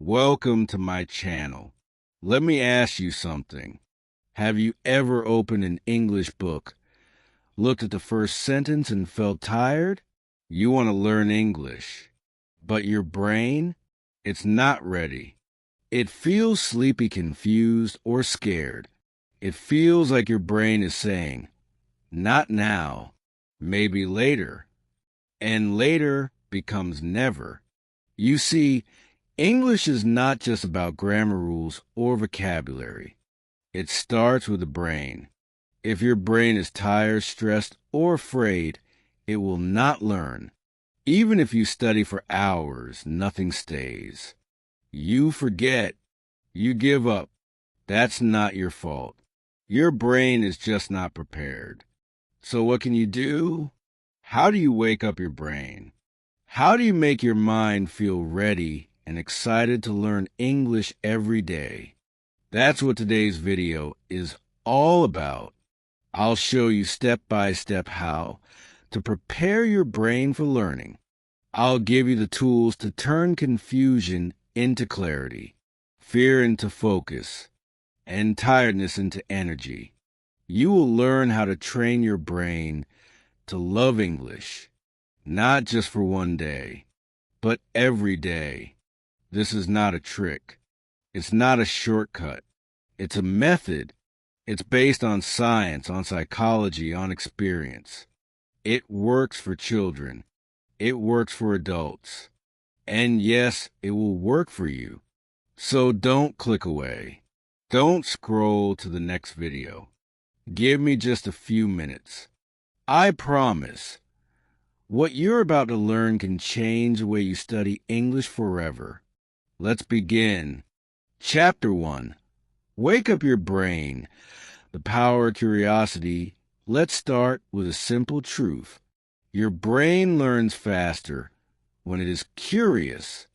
Welcome to my channel. Let me ask you something. Have you ever opened an English book, looked at the first sentence and felt tired? You want to learn English, but your brain, it's not ready. It feels sleepy, confused, or scared. It feels like your brain is saying, not now, maybe later, and later becomes never. You see, English is not just about grammar rules or vocabulary. It starts with the brain. If your brain is tired, stressed, or afraid, it will not learn. Even if you study for hours, nothing stays. You forget. You give up. That's not your fault. Your brain is just not prepared. So what can you do? How do you wake up your brain? How do you make your mind feel ready and excited to learn English every day? That's what today's video is all about. I'll show you step by step how to prepare your brain for learning. I'll give you the tools to turn confusion into clarity, fear into focus, and tiredness into energy. You will learn how to train your brain to love English, not just for one day, but every day. This is not a trick. It's not a shortcut. It's a method. It's based on science, on psychology, on experience. It works for children. It works for adults. And yes, it will work for you. So don't click away. Don't scroll to the next video. Give me just a few minutes. I promise, what you're about to learn can change the way you study English forever. Let's begin. Chapter 1. Wake up your brain. The power of curiosity. Let's start with a simple truth. Your brain learns faster when it is curious.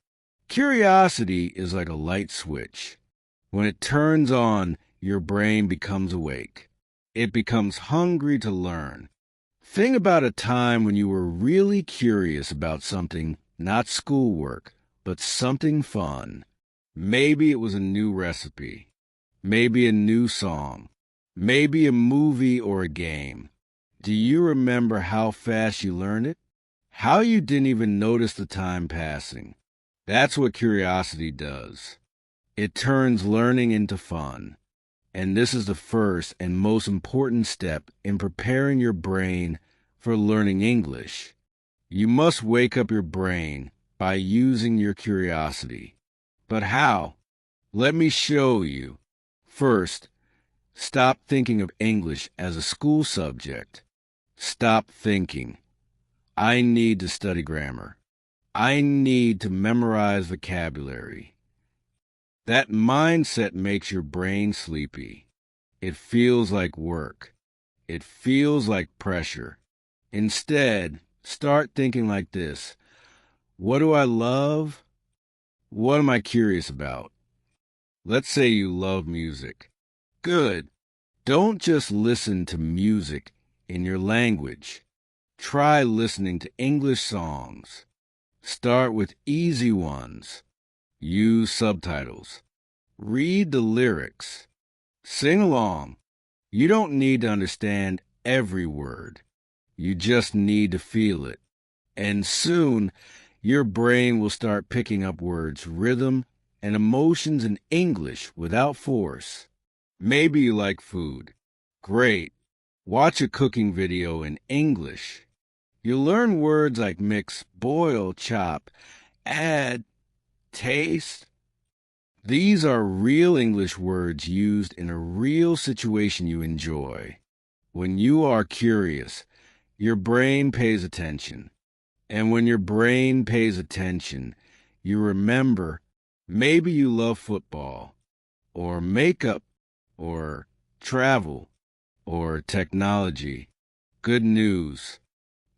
Curiosity is like a light switch. When it turns on, your brain becomes awake. It becomes hungry to learn. Think about a time when you were really curious about something, not schoolwork, but something fun. Maybe it was a new recipe, maybe a new song, maybe a movie or a game. Do you remember how fast you learned it? How you didn't even notice the time passing? That's what curiosity does. It turns learning into fun. And this is the first and most important step in preparing your brain for learning English. You must wake up your brain by using your curiosity. But how? Let me show you. First, stop thinking of English as a school subject. Stop thinking, I need to study grammar. I need to memorize vocabulary. That mindset makes your brain sleepy. It feels like work. It feels like pressure. Instead, start thinking like this. What do I love? What am I curious about? Let's say you love music. Good. Don't just listen to music in your language. Try listening to English songs. Start with easy ones. Use subtitles. Read the lyrics. Sing along. You don't need to understand every word. You just need to feel it. And soon, your brain will start picking up words, rhythm, and emotions in English without force. Maybe you like food. Great. Watch a cooking video in English. You'll learn words like mix, boil, chop, add, taste. These are real English words used in a real situation you enjoy. When you are curious, your brain pays attention. And when your brain pays attention, you remember maybe you love football, or makeup, or travel, or technology. Good news.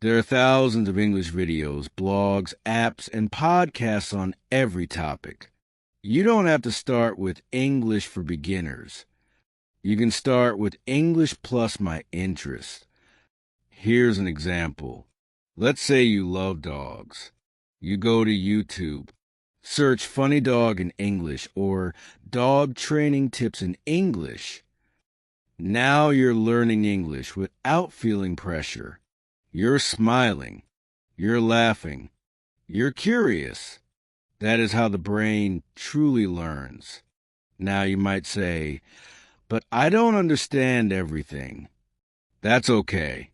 There are thousands of English videos, blogs, apps, and podcasts on every topic. You don't have to start with English for beginners. You can start with English plus my interest. Here's an example. Let's say you love dogs. You go to YouTube, Search funny dog in English or dog training tips in English. Now you're learning English without feeling pressure. You're smiling. You're laughing. You're curious. That is how the brain truly learns. Now you might say, but I don't understand everything. That's okay.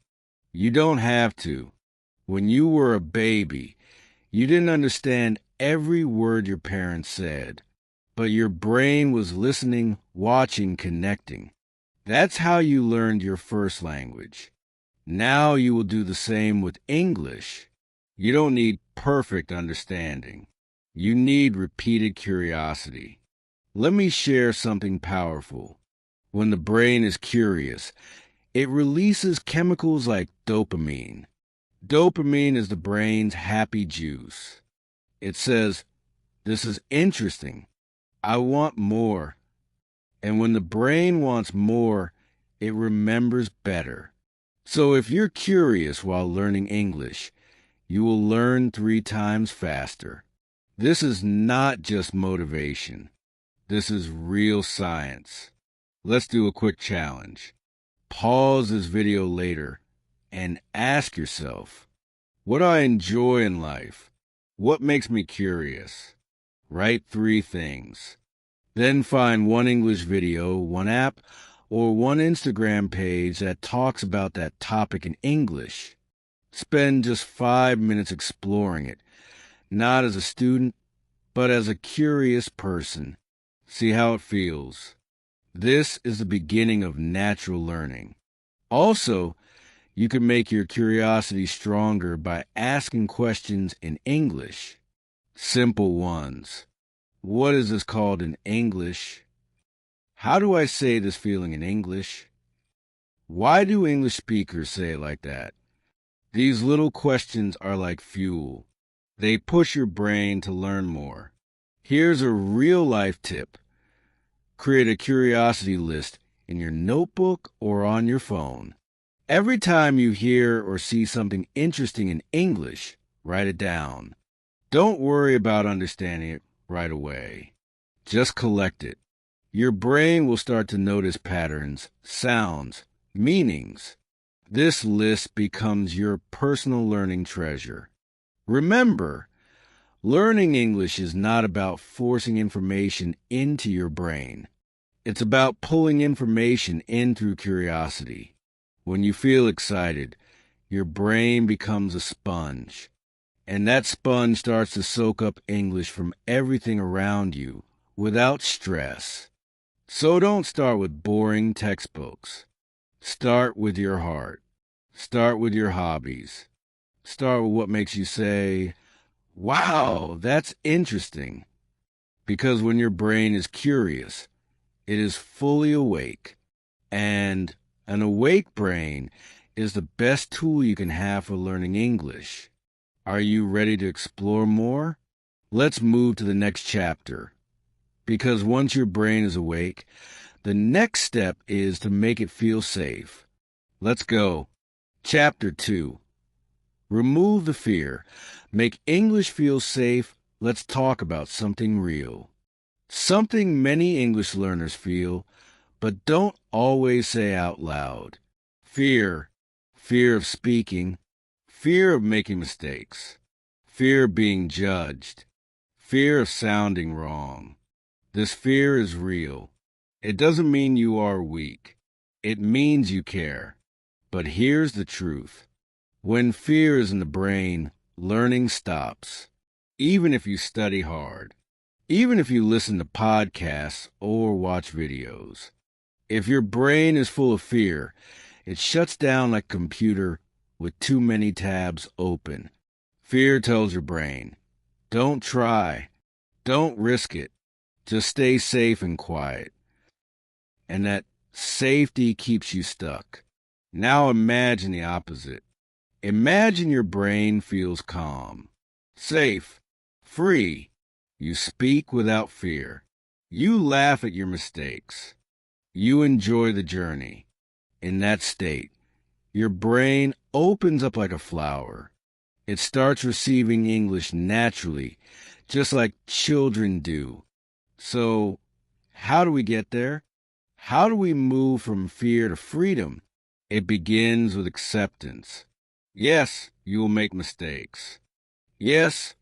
You don't have to. When you were a baby, you didn't understand every word your parents said, but your brain was listening, watching, connecting. That's how you learned your first language. Now you will do the same with English. You don't need perfect understanding. You need repeated curiosity. Let me share something powerful. When the brain is curious, it releases chemicals like dopamine. Dopamine is the brain's happy juice. It says, this is interesting. I want more. And when the brain wants more, it remembers better. So if you're curious while learning English, you will learn 3 times faster. This is not just motivation. This is real science. Let's do a quick challenge. Pause this video later and ask yourself, what do I enjoy in life? What makes me curious? Write 3 things. Then find one English video, one app, or one Instagram page that talks about that topic in English. Spend just 5 minutes exploring it, not as a student, but as a curious person. See how it feels. This is the beginning of natural learning. Also, you can make your curiosity stronger by asking questions in English. Simple ones. What is this called in English? How do I say this feeling in English? Why do English speakers say it like that? These little questions are like fuel. They push your brain to learn more. Here's a real-life tip. Create a curiosity list in your notebook or on your phone. Every time you hear or see something interesting in English, write it down. Don't worry about understanding it right away. Just collect it. Your brain will start to notice patterns, sounds, meanings. This list becomes your personal learning treasure. Remember, learning English is not about forcing information into your brain. It's about pulling information in through curiosity. When you feel excited, your brain becomes a sponge. And that sponge starts to soak up English from everything around you without stress. So don't start with boring textbooks. Start with your heart. Start with your hobbies. Start with what makes you say, wow, that's interesting. Because when your brain is curious, it is fully awake. And an awake brain is the best tool you can have for learning English. Are you ready to explore more? Let's move to the next chapter. Because once your brain is awake, the next step is to make it feel safe. Let's go. Chapter 2. Remove the fear. Make English feel safe. Let's talk about something real. Something many English learners feel, but don't always say out loud. Fear. Fear of speaking. Fear of making mistakes. Fear of being judged. Fear of sounding wrong. This fear is real. It doesn't mean you are weak. It means you care. But here's the truth. When fear is in the brain, learning stops. Even if you study hard. Even if you listen to podcasts or watch videos. If your brain is full of fear, it shuts down like a computer with too many tabs open. Fear tells your brain, don't try. Don't risk it. Just stay safe and quiet. And that safety keeps you stuck. Now imagine the opposite. Imagine your brain feels calm, safe, free. You speak without fear. You laugh at your mistakes. You enjoy the journey. In that state, your brain opens up like a flower. It starts receiving English naturally, just like children do. So, how do we get there? How do we move from fear to freedom? It begins with acceptance. Yes, you will make mistakes. Yes,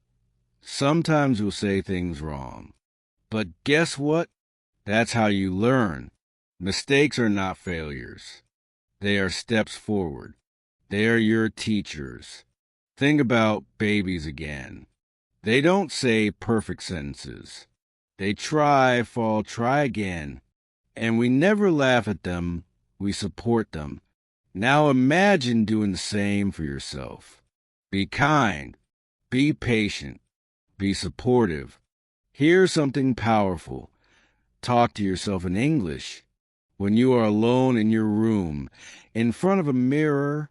sometimes you'll say things wrong. But guess what? That's how you learn. Mistakes are not failures. They are steps forward. They are your teachers. Think about babies again. They don't say perfect sentences. They try, fall, try again. And we never laugh at them. We support them. Now imagine doing the same for yourself. Be kind. Be patient. Be supportive. Here's something powerful. Talk to yourself in English. When you are alone in your room, in front of a mirror,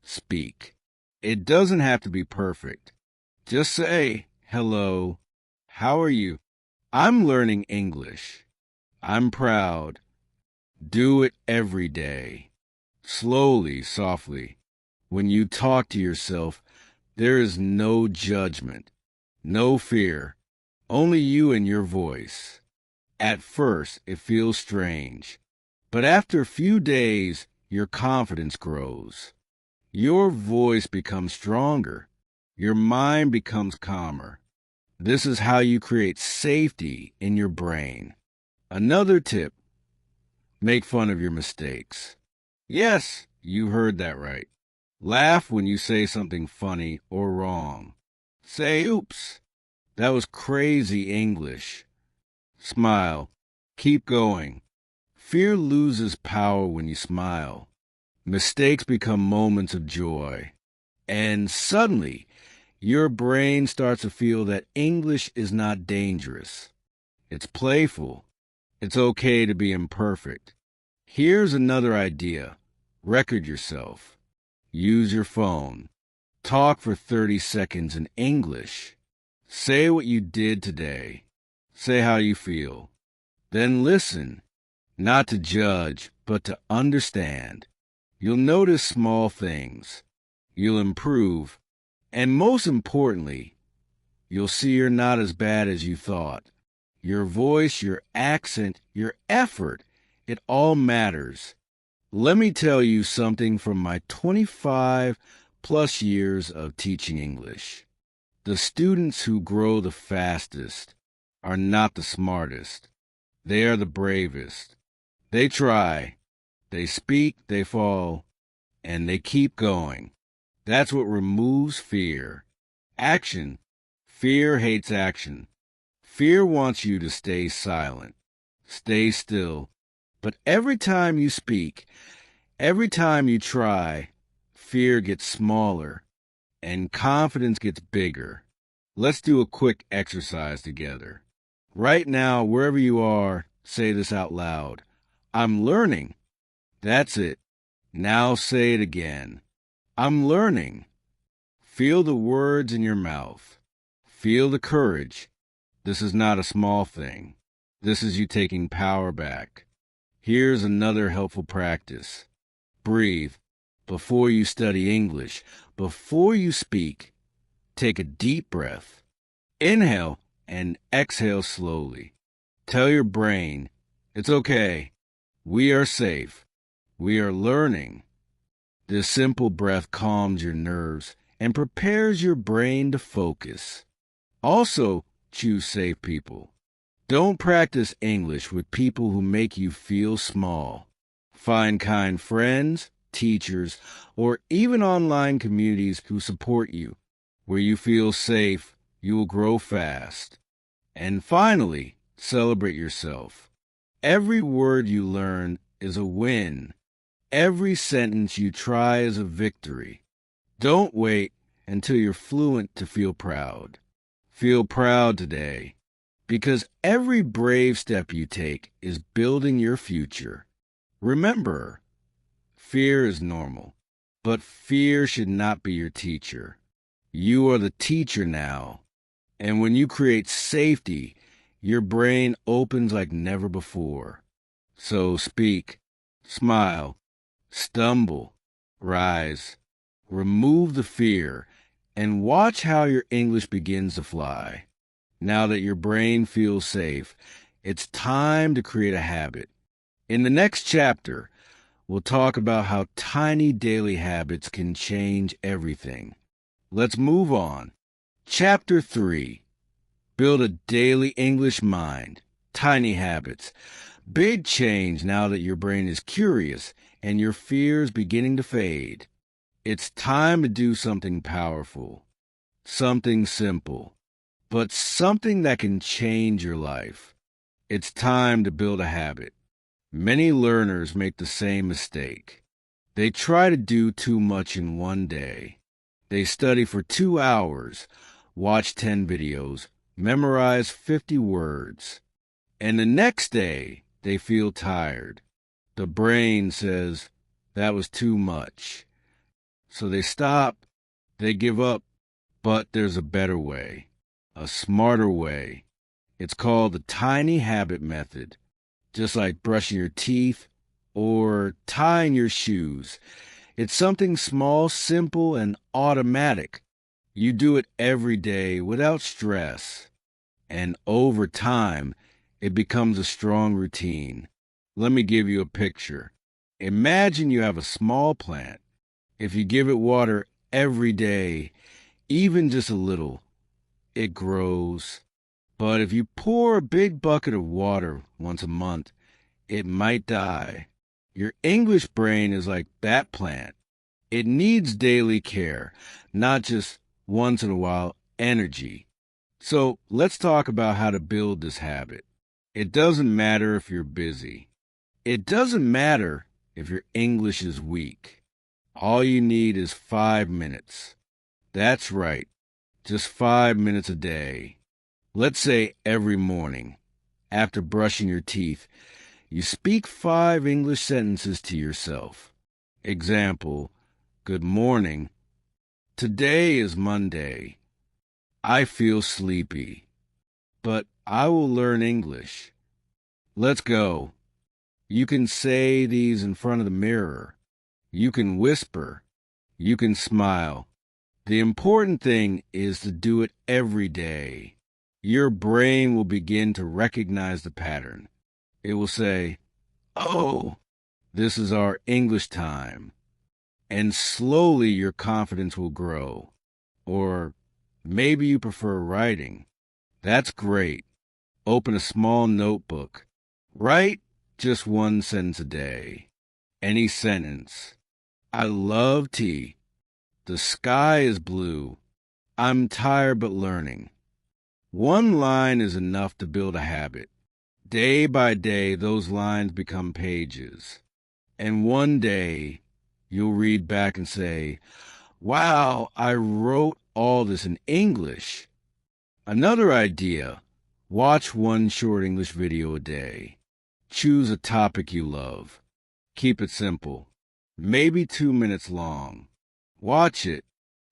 speak. It doesn't have to be perfect. Just say, hello, how are you? I'm learning English. I'm proud. Do it every day. Slowly, softly. When you talk to yourself, there is no judgment, no fear, only you and your voice. At first, it feels strange, but after a few days, your confidence grows. Your voice becomes stronger. Your mind becomes calmer. This is how you create safety in your brain. Another tip, make fun of your mistakes. Yes, you heard that right. Laugh when you say something funny or wrong. Say, oops, that was crazy English. Smile. Keep going. Fear loses power when you smile. Mistakes become moments of joy. And suddenly, your brain starts to feel that English is not dangerous. It's playful. It's okay to be imperfect. Here's another idea. Record yourself. Use your phone. Talk for 30 seconds in English. Say what you did today. Say how you feel. Then listen, not to judge, but to understand. You'll notice small things. You'll improve. And most importantly, you'll see you're not as bad as you thought. Your voice, your accent, your effort, it all matters. Let me tell you something from my 25 plus years of teaching English. The students who grow the fastest are not the smartest. They are the bravest. They try. They speak, they fall, and they keep going. That's what removes fear. Action. Fear hates action. Fear wants you to stay silent. Stay still. But every time you speak, every time you try, fear gets smaller and confidence gets bigger. Let's do a quick exercise together. Right now, wherever you are, say this out loud. I'm learning. That's it. Now say it again. I'm learning. Feel the words in your mouth. Feel the courage. This is not a small thing. This is you taking power back. Here's another helpful practice. Breathe. Before you study English, before you speak, take a deep breath. Inhale and exhale slowly. Tell your brain, it's okay. We are safe. We are learning. This simple breath calms your nerves and prepares your brain to focus. Also, choose safe people. Don't practice English with people who make you feel small. Find kind friends, teachers, or even online communities who support you. Where you feel safe, you will grow fast. And finally, celebrate yourself. Every word you learn is a win. Every sentence you try is a victory. Don't wait until you're fluent to feel proud. Feel proud today, because every brave step you take is building your future. Remember, fear is normal, but fear should not be your teacher. You are the teacher now, and when you create safety, your brain opens like never before. So speak, smile, stumble, rise, remove the fear, and watch how your English begins to fly. Now that your brain feels safe, it's time to create a habit. In the next chapter, we'll talk about how tiny daily habits can change everything. Let's move on. Chapter 3. Build a daily English mind. Tiny habits. Big change now that your brain is curious and your fears beginning to fade. It's time to do something powerful, something simple, but something that can change your life. It's time to build a habit. Many learners make the same mistake. They try to do too much in one day. They study for 2 hours, watch 10 videos, memorize 50 words, and the next day they feel tired. The brain says, that was too much. So they stop, they give up, but there's a better way, a smarter way. It's called the tiny habit method. Just like brushing your teeth or tying your shoes. It's something small, simple, and automatic. You do it every day without stress. And over time, it becomes a strong routine. Let me give you a picture. Imagine you have a small plant. If you give it water every day, even just a little, it grows. But if you pour a big bucket of water once a month, it might die. Your English brain is like that plant. It needs daily care, not just once in a while energy. So let's talk about how to build this habit. It doesn't matter if you're busy. It doesn't matter if your English is weak. All you need is 5 minutes. That's right, just 5 minutes a day. Let's say every morning, after brushing your teeth, you speak 5 English sentences to yourself. Example, good morning. Today is Monday. I feel sleepy, but I will learn English. Let's go. You can say these in front of the mirror. You can whisper. You can smile. The important thing is to do it every day. Your brain will begin to recognize the pattern. It will say, oh, this is our English time. And slowly your confidence will grow. Or maybe you prefer writing. That's great. Open a small notebook. Write just 1 sentence a day. Any sentence. I love tea. The sky is blue. I'm tired but learning. 1 line is enough to build a habit. Day by day, those lines become pages. And one day, you'll read back and say, wow, I wrote all this in English. Another idea, watch 1 short English video a day. Choose a topic you love. Keep it simple. Maybe 2 minutes long. Watch it.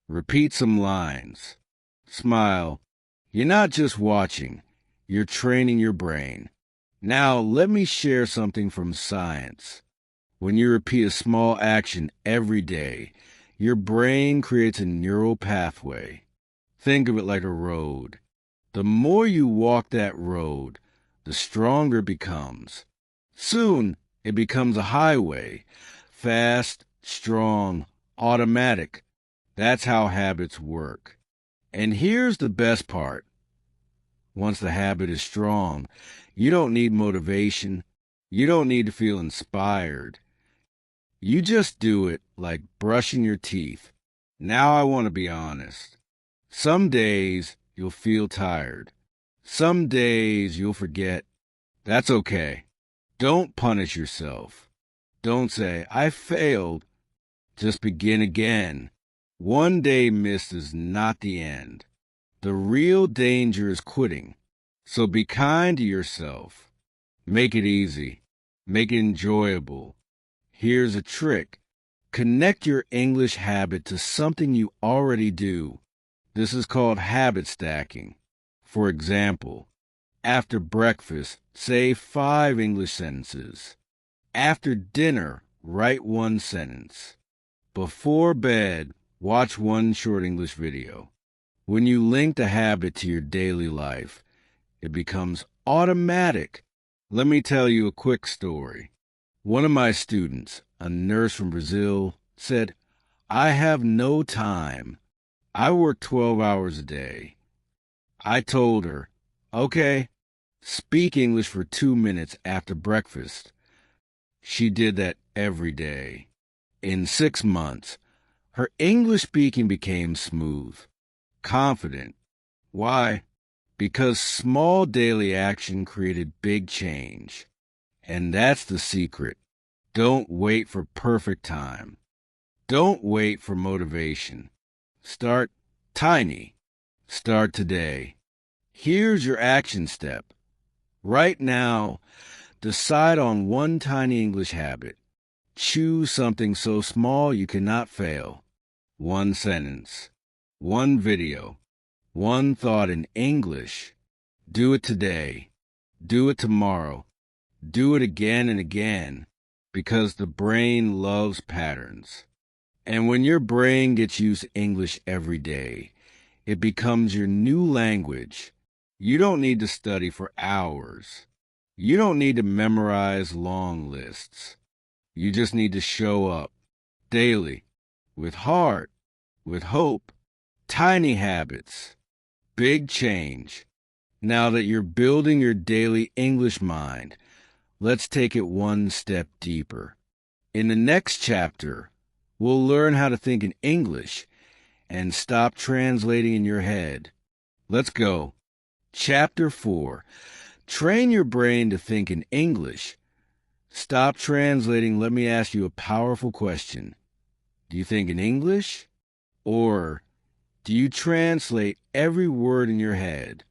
Repeat some lines. Smile. You're not just watching. You're training your brain. Now, let me share something from science. When you repeat a small action every day, your brain creates a neural pathway. Think of it like a road. The more you walk that road, the stronger it becomes. Soon, it becomes a highway. Fast, strong, automatic. That's how habits work. And here's the best part. Once the habit is strong, you don't need motivation. You don't need to feel inspired. You just do it like brushing your teeth. Now I want to be honest. Some days you'll feel tired. Some days you'll forget. That's okay. Don't punish yourself. Don't say, I failed. Just begin again. 1 day missed is not the end. The real danger is quitting. So be kind to yourself. Make it easy. Make it enjoyable. Here's a trick. Connect your English habit to something you already do. This is called habit stacking. For example, after breakfast, say 5 English sentences. After dinner, write 1 sentence. Before bed, watch 1 short English video. When you link the habit to your daily life, it becomes automatic. Let me tell you a quick story. One of my students, a nurse from Brazil, said, "I have no time. I work 12 hours a day." I told her, "Okay, speak English for 2 minutes after breakfast." She did that every day. In 6 months, her English speaking became smooth, confident. Why? Because small daily action created big change. And that's the secret. Don't wait for perfect time. Don't wait for motivation. Start tiny. Start today. Here's your action step. Right now, decide on one tiny English habit. Choose something so small you cannot fail. One sentence, one video, one thought in English. Do it today. Do it tomorrow. Do it again and again, because the brain loves patterns. And when your brain gets used to English every day, it becomes your new language. You don't need to study for hours. You don't need to memorize long lists. You just need to show up daily, with heart, with hope, tiny habits, big change. Now that you're building your daily English mind, let's take it one step deeper. In the next chapter, we'll learn how to think in English and stop translating in your head. Let's go. Chapter 4. Train your brain to think in English. Stop translating. Let me ask you a powerful question. Do you think in English? Or do you translate every word in your head?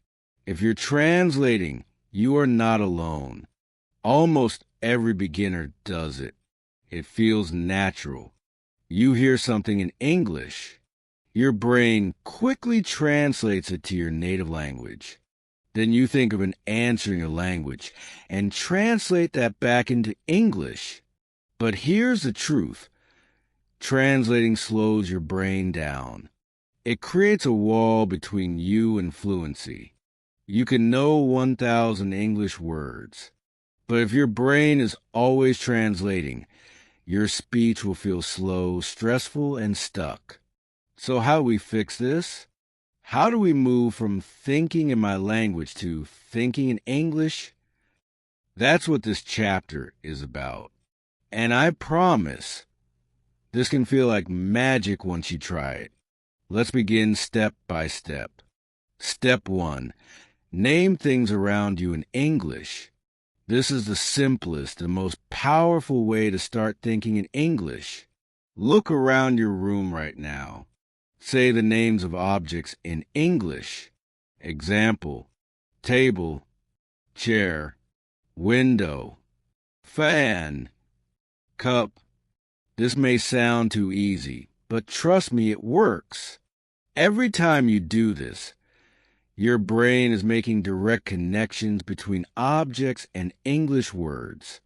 If you're translating, you are not alone. Almost every beginner does it. It feels natural. You hear something in English, your brain quickly translates it to your native language. Then you think of an answer in your language and translate that back into English. But here's the truth. Translating slows your brain down. It creates a wall between you and fluency. You can know 1,000 English words, but if your brain is always translating, your speech will feel slow, stressful, and stuck. So how do we fix this? How do we move from thinking in my language to thinking in English? That's what this chapter is about. And I promise, this can feel like magic once you try it. Let's begin step by step. Step 1. Name things around you in English. This is the simplest and most powerful way to start thinking in English. Look around your room right now. Say the names of objects in English. Example, table, chair, window, fan, cup. This may sound too easy, but trust me, it works. Every time you do this, your brain is making direct connections between objects and English words.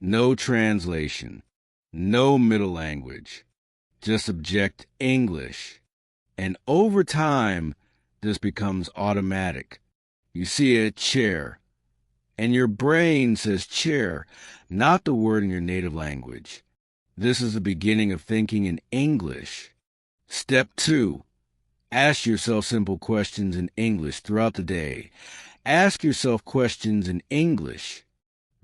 No translation, no middle language, just object English. And over time, this becomes automatic. You see a chair, and your brain says chair, not the word in your native language. This is the beginning of thinking in English. Step 2. Ask yourself simple questions in English throughout the day. Ask yourself questions in English.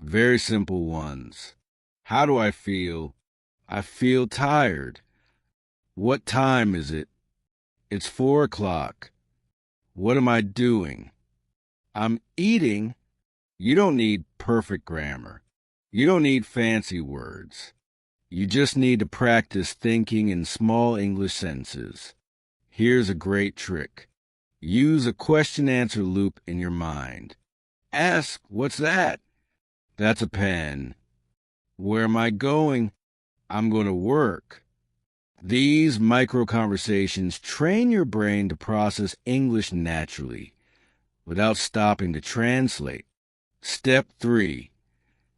Very simple ones. How do I feel? I feel tired. What time is it? It's 4 o'clock. What am I doing? I'm eating. You don't need perfect grammar. You don't need fancy words. You just need to practice thinking in small English sentences. Here's a great trick. Use a question-answer loop in your mind. Ask, what's that? That's a pen. Where am I going? I'm going to work. These micro-conversations train your brain to process English naturally, without stopping to translate. Step 3.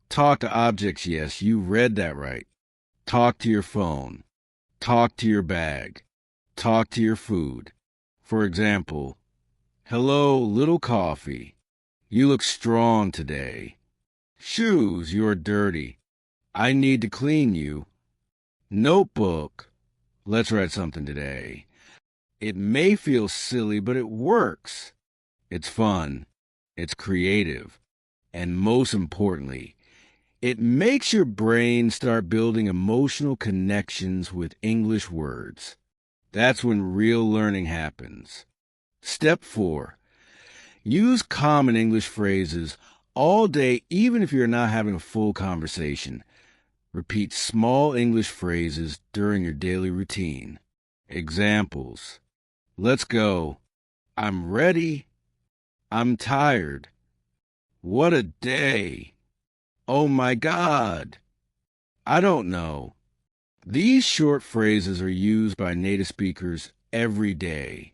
Talk to objects. Yes, you read that right. Talk to your phone. Talk to your bag. Talk to your food. For example, hello, little coffee. You look strong today. Shoes, you're dirty. I need to clean you. Notebook, let's write something today. It may feel silly, but it works. It's fun. It's creative. And most importantly, it makes your brain start building emotional connections with English words. That's when real learning happens. Step 4. Use common English phrases all day, even if you're not having a full conversation. Repeat small English phrases during your daily routine. Examples. Let's go. I'm ready. I'm tired. What a day. Oh my God. I don't know. These short phrases are used by native speakers every day.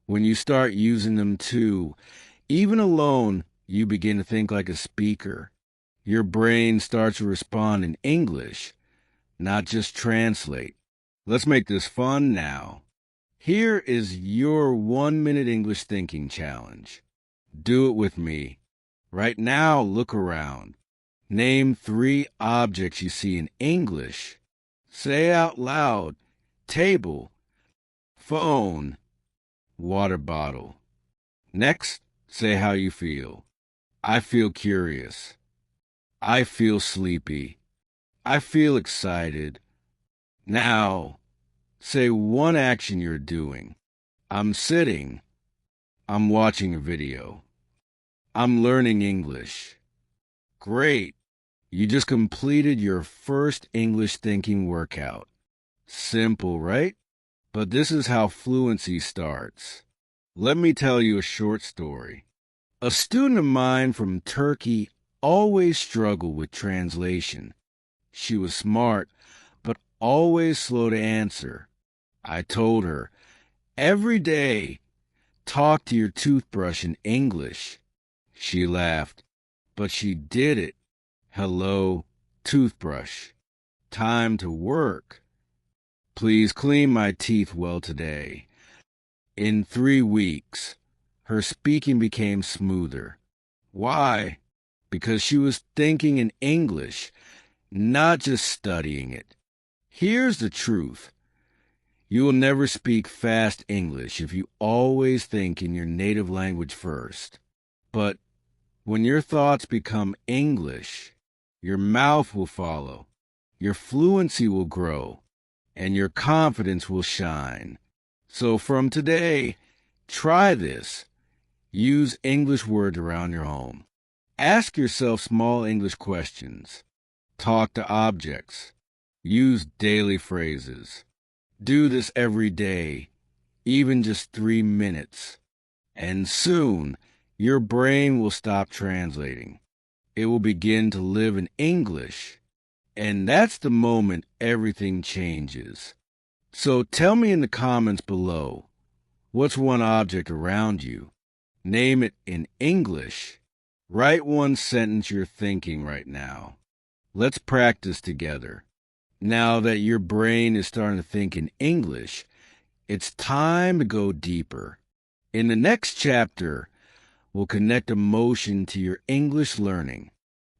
When you start using them too, even alone, you begin to think like a speaker. Your brain starts to respond in English, not just translate. Let's make this fun now. Here is your 1-minute English thinking challenge. Do it with me. Right now, look around. Name 3 objects you see in English. Say out loud, table, phone, water bottle. Next, say how you feel. I feel curious. I feel sleepy. I feel excited. Now, say one action you're doing. I'm sitting. I'm watching a video. I'm learning English. Great. You just completed your first English thinking workout. Simple, right? But this is how fluency starts. Let me tell you a short story. A student of mine from Turkey always struggled with translation. She was smart, but always slow to answer. I told her, every day, talk to your toothbrush in English. She laughed, but she did it. Hello, toothbrush. Time to work. Please clean my teeth well today. In 3 weeks, her speaking became smoother. Why? Because she was thinking in English, not just studying it. Here's the truth. You will never speak fast English if you always think in your native language first. But when your thoughts become English, your mouth will follow, your fluency will grow, and your confidence will shine. So from today, try this. Use English words around your home. Ask yourself small English questions. Talk to objects. Use daily phrases. Do this every day, even just 3 minutes. And soon, your brain will stop translating. It will begin to live in English. And that's the moment everything changes. So tell me in the comments below, what's one object around you? Name it in English. Write one sentence you're thinking right now. Let's practice together. Now that your brain is starting to think in English, it's time to go deeper. In the next chapter, we'll connect emotion to your English learning.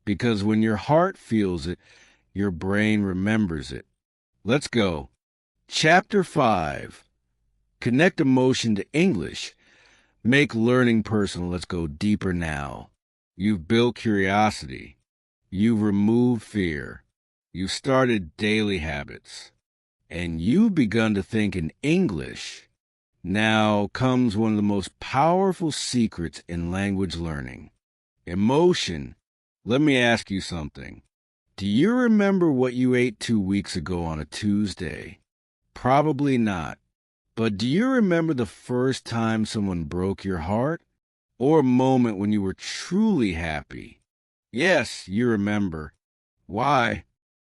Because when your heart feels it, your brain remembers it. Let's go. Chapter 5. Connect emotion to English. Make learning personal. Let's go deeper now. You've built curiosity. You've removed fear. You've started daily habits. And you've begun to think in English. Now comes one of the most powerful secrets in language learning. Emotion. Let me ask you something. Do you remember what you ate 2 weeks ago on a Tuesday? Probably not. But do you remember the first time someone broke your heart? Or a moment when you were truly happy? Yes, you remember. Why?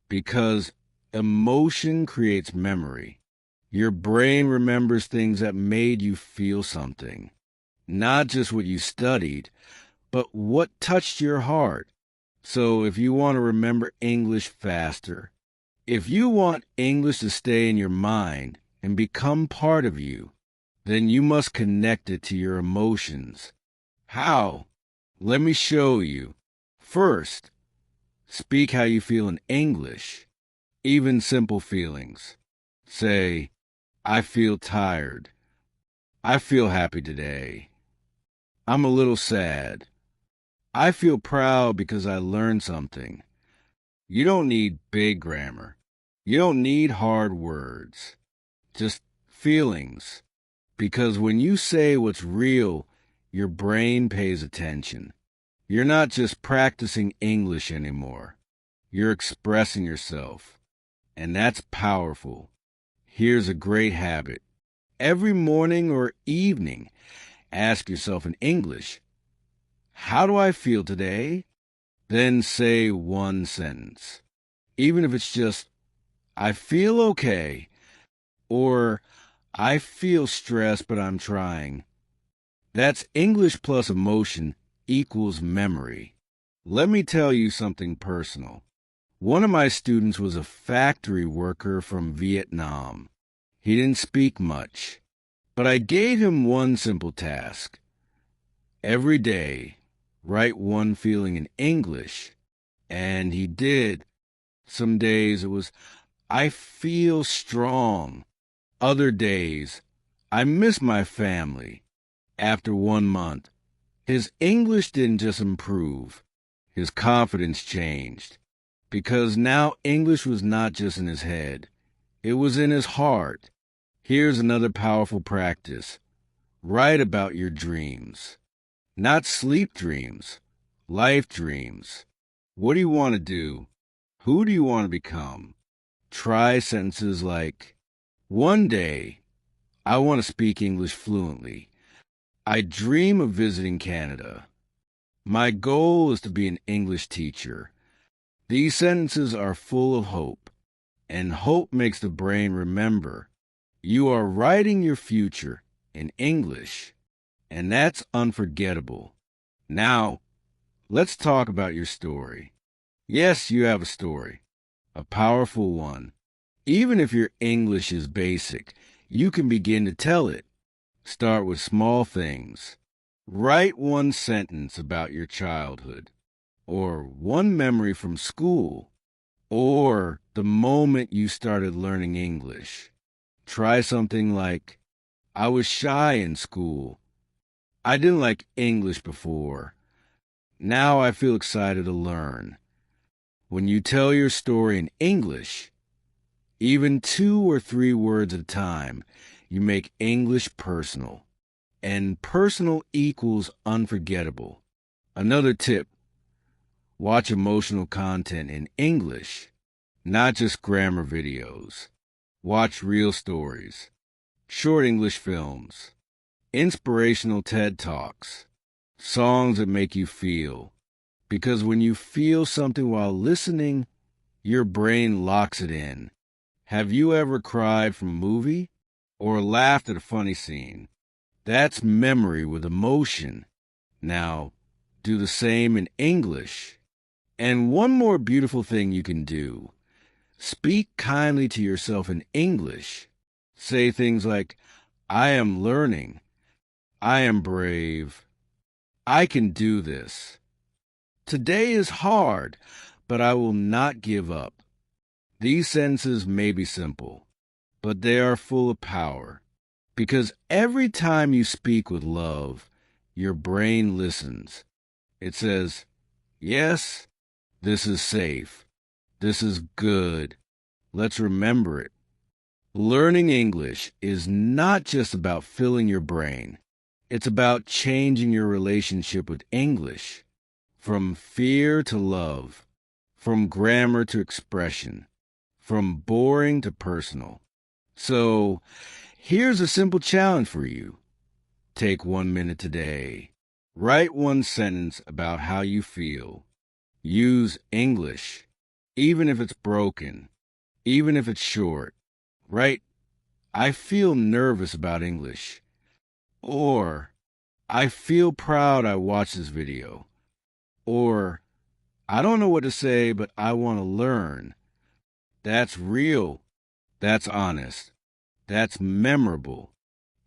Because emotion creates memory. Your brain remembers things that made you feel something. Not just what you studied, but what touched your heart. So if you want to remember English faster, if you want English to stay in your mind and become part of you, then you must connect it to your emotions. How? Let me show you. First, speak how you feel in English, even simple feelings. Say, I feel tired. I feel happy today. I'm a little sad. I feel proud because I learned something. You don't need big grammar. You don't need hard words. Just feelings. Because when you say what's real, your brain pays attention. You're not just practicing English anymore. You're expressing yourself. And that's powerful. Here's a great habit. Every morning or evening, ask yourself in English, how do I feel today? Then say one sentence. Even if it's just, I feel okay, or I feel stressed, but I'm trying. That's English plus emotion equals memory. Let me tell you something personal. One of my students was a factory worker from Vietnam. He didn't speak much, but I gave him one simple task. Every day, write one feeling in English, and he did. Some days it was, I feel strong. Other days, I miss my family. After 1 month, his English didn't just improve, his confidence changed. Because now English was not just in his head, it was in his heart. Here's another powerful practice. Write about your dreams. Not sleep dreams, life dreams. What do you want to do? Who do you want to become? Try sentences like, one day, I want to speak English fluently. I dream of visiting Canada. My goal is to be an English teacher. These sentences are full of hope, and hope makes the brain remember. You are writing your future in English, and that's unforgettable. Now, let's talk about your story. Yes, you have a story, a powerful one. Even if your English is basic, you can begin to tell it. Start with small things. Write one sentence about your childhood, or one memory from school, or the moment you started learning English. Try something like, I was shy in school. I didn't like English before. Now I feel excited to learn. When you tell your story in English, even 2 or 3 words at a time, you make English personal. And personal equals unforgettable. Another tip, watch emotional content in English, not just grammar videos. Watch real stories, short English films, inspirational TED Talks, songs that make you feel. Because when you feel something while listening, your brain locks it in. Have you ever cried from a movie or laughed at a funny scene? That's memory with emotion. Now, do the same in English. And one more beautiful thing you can do. Speak kindly to yourself in English. Say things like, I am learning. I am brave. I can do this. Today is hard, but I will not give up. These sentences may be simple, but they are full of power. Because every time you speak with love, your brain listens. It says, yes, this is safe. This is good. Let's remember it. Learning English is not just about filling your brain. It's about changing your relationship with English. From fear to love. From grammar to expression. From boring to personal. So, here's a simple challenge for you. Take 1 minute today. Write one sentence about how you feel. Use English, even if it's broken, even if it's short. Write, I feel nervous about English. Or, I feel proud I watched this video. Or, I don't know what to say, but I want to learn. That's real. That's honest. That's memorable.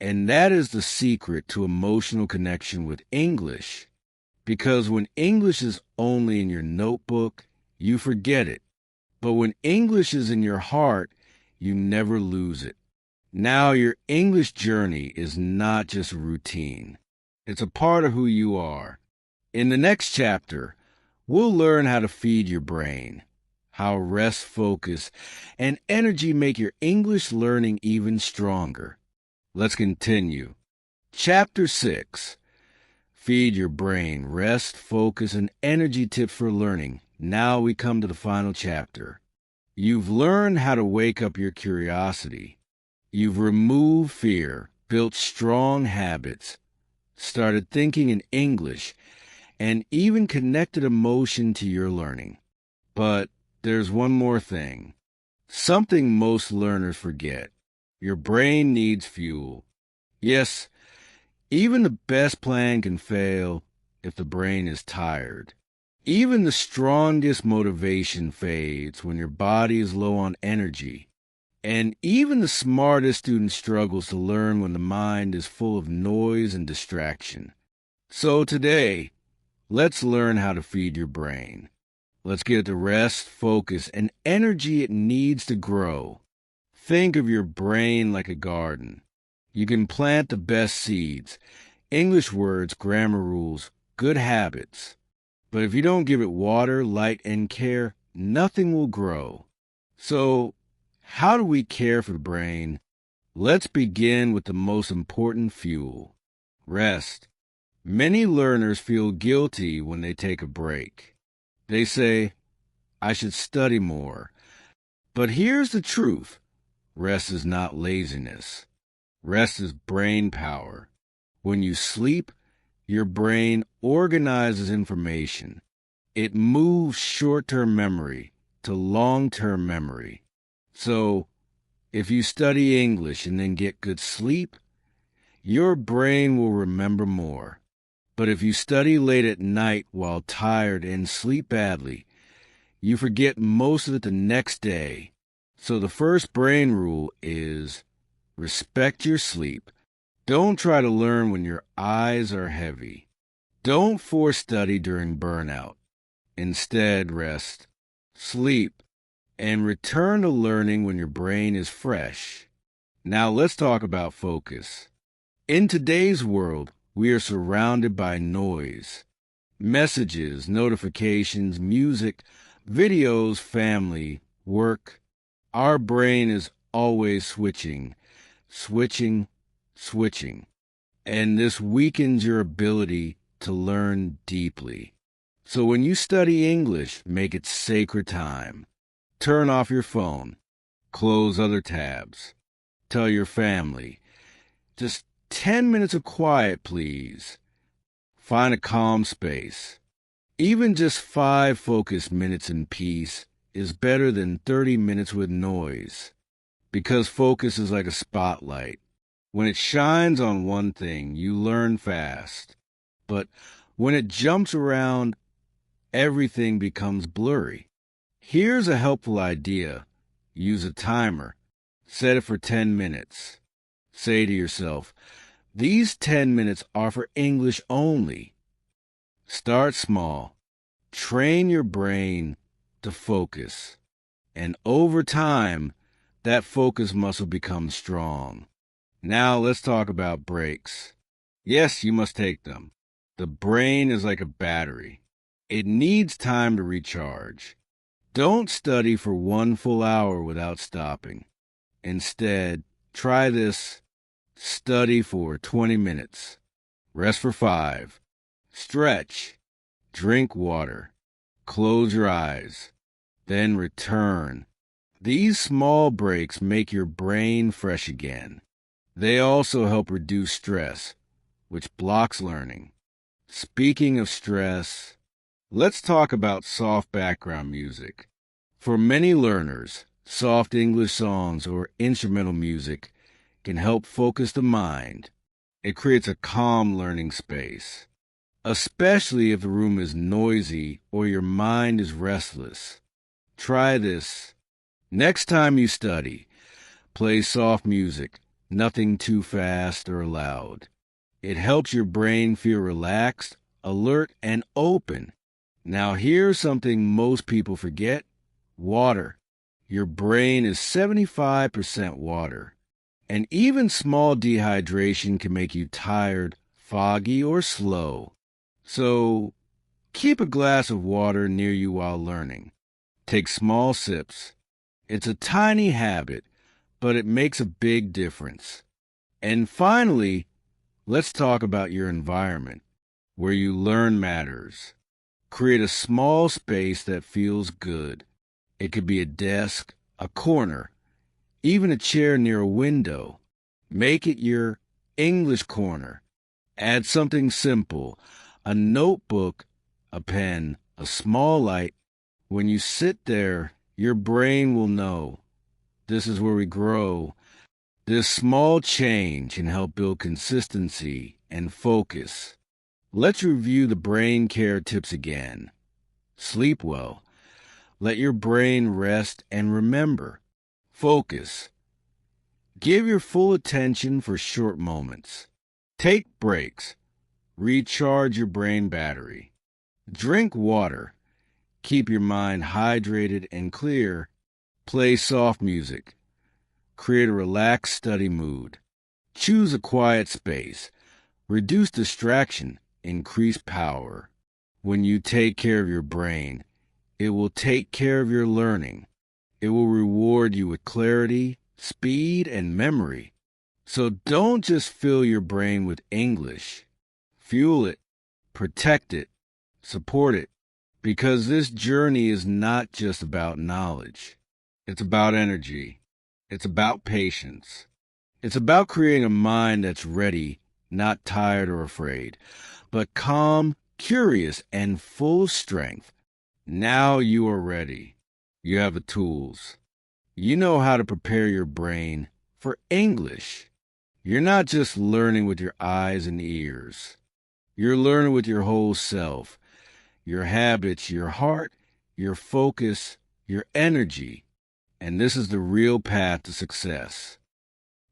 And that is the secret to emotional connection with English. Because when English is only in your notebook, you forget it. But when English is in your heart, you never lose it. Now your English journey is not just a routine. It's a part of who you are. In the next chapter, we'll learn how to feed your brain, how rest, focus, and energy make your English learning even stronger. Let's continue. Chapter 6. Feed your brain, rest, focus, and energy tips for learning. Now we come to the final chapter. You've learned how to wake up your curiosity. You've removed fear, built strong habits, started thinking in English, and even connected emotion to your learning. But there's one more thing. Something most learners forget. Your brain needs fuel. Yes, even the best plan can fail if the brain is tired. Even the strongest motivation fades when your body is low on energy. And even the smartest student struggles to learn when the mind is full of noise and distraction. So today, let's learn how to feed your brain. Let's get it the rest, focus, and energy it needs to grow. Think of your brain like a garden. You can plant the best seeds, English words, grammar rules, good habits. But if you don't give it water, light, and care, nothing will grow. So, how do we care for the brain? Let's begin with the most important fuel, rest. Many learners feel guilty when they take a break. They say, I should study more. But here's the truth. Rest is not laziness. Rest is brain power. When you sleep, your brain organizes information. It moves short-term memory to long-term memory. So, if you study English and then get good sleep, your brain will remember more. But if you study late at night while tired and sleep badly, you forget most of it the next day. So the first brain rule is respect your sleep. Don't try to learn when your eyes are heavy. Don't force study during burnout. Instead, rest, sleep, and return to learning when your brain is fresh. Now let's talk about focus. In today's world, we are surrounded by noise. Messages, notifications, music, videos, family, work. Our brain is always switching. And this weakens your ability to learn deeply. So when you study English, make it sacred time. Turn off your phone. Close other tabs. Tell your family, just 10 minutes of quiet, please. Find a calm space. Even just 5 focused minutes in peace is better than 30 minutes with noise. Because focus is like a spotlight. When it shines on one thing, you learn fast. But when it jumps around, everything becomes blurry. Here's a helpful idea. Use a timer. Set it for 10 minutes. Say to yourself, these 10 minutes are for English only. Start small. Train your brain to focus. And over time, that focus muscle becomes strong. Now let's talk about breaks. Yes, you must take them. The brain is like a battery. It needs time to recharge. Don't study for 1 full hour without stopping. Instead, try this. Study for 20 minutes. Rest for 5. Stretch. Drink water. Close your eyes. Then return. These small breaks make your brain fresh again. They also help reduce stress, which blocks learning. Speaking of stress, let's talk about soft background music. For many learners, soft English songs or instrumental music can help focus the mind. It creates a calm learning space, especially if the room is noisy or your mind is restless. Try this. Next time you study, play soft music, nothing too fast or loud. It helps your brain feel relaxed, alert, and open. Now, here's something most people forget: water. Your brain is 75% water, and even small dehydration can make you tired, foggy, or slow. So, keep a glass of water near you while learning. Take small sips. It's a tiny habit, but it makes a big difference. And finally, let's talk about your environment. Where you learn matters. Create a small space that feels good. It could be a desk, a corner, even a chair near a window. Make it your English corner. Add something simple: a notebook, a pen, a small light. When you sit there, your brain will know this is where we grow. This small change can help build consistency and focus. Let's review the brain care tips again. Sleep well. Let your brain rest and remember. Focus. Give your full attention for short moments. Take breaks. Recharge your brain battery. Drink water. Keep your mind hydrated and clear. Play soft music. Create a relaxed study mood. Choose a quiet space. Reduce distraction. Increase power. When you take care of your brain, it will take care of your learning. It will reward you with clarity, speed, and memory. So don't just fill your brain with English. Fuel it, protect it, support it, because this journey is not just about knowledge. It's about energy. It's about patience. It's about creating a mind that's ready, not tired or afraid, but calm, curious, and full of strength. Now you are ready. You have the tools. You know how to prepare your brain for English. You're not just learning with your eyes and ears. You're learning with your whole self, your habits, your heart, your focus, your energy. And this is the real path to success.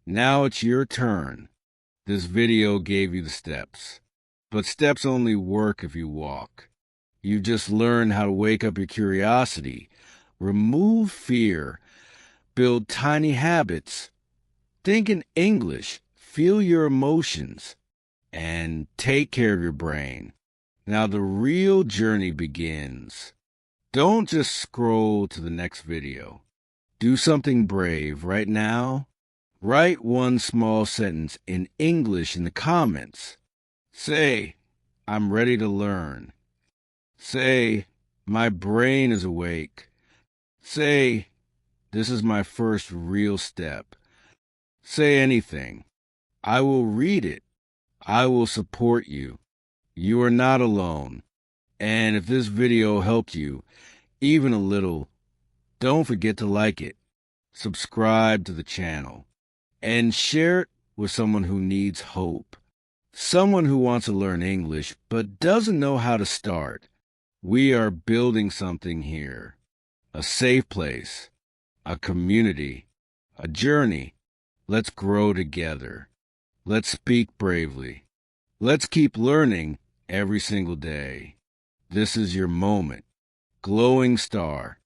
Now it's your turn. This video gave you the steps. But steps only work if you walk. You just learned how to wake up your curiosity, remove fear, build tiny habits, think in English, feel your emotions, and take care of your brain. Now the real journey begins. Don't just scroll to the next video. Do something brave right now. Write one small sentence in English in the comments. Say, I'm ready to learn. Say, my brain is awake. Say, this is my first real step. Say anything. I will read it. I will support you. You are not alone. And if this video helped you, even a little, don't forget to like it, subscribe to the channel, and share it with someone who needs hope. Someone who wants to learn English but doesn't know how to start. We are building something here. A safe place, a community, a journey. Let's grow together. Let's speak bravely. Let's keep learning every single day. This is your moment. Glowing star.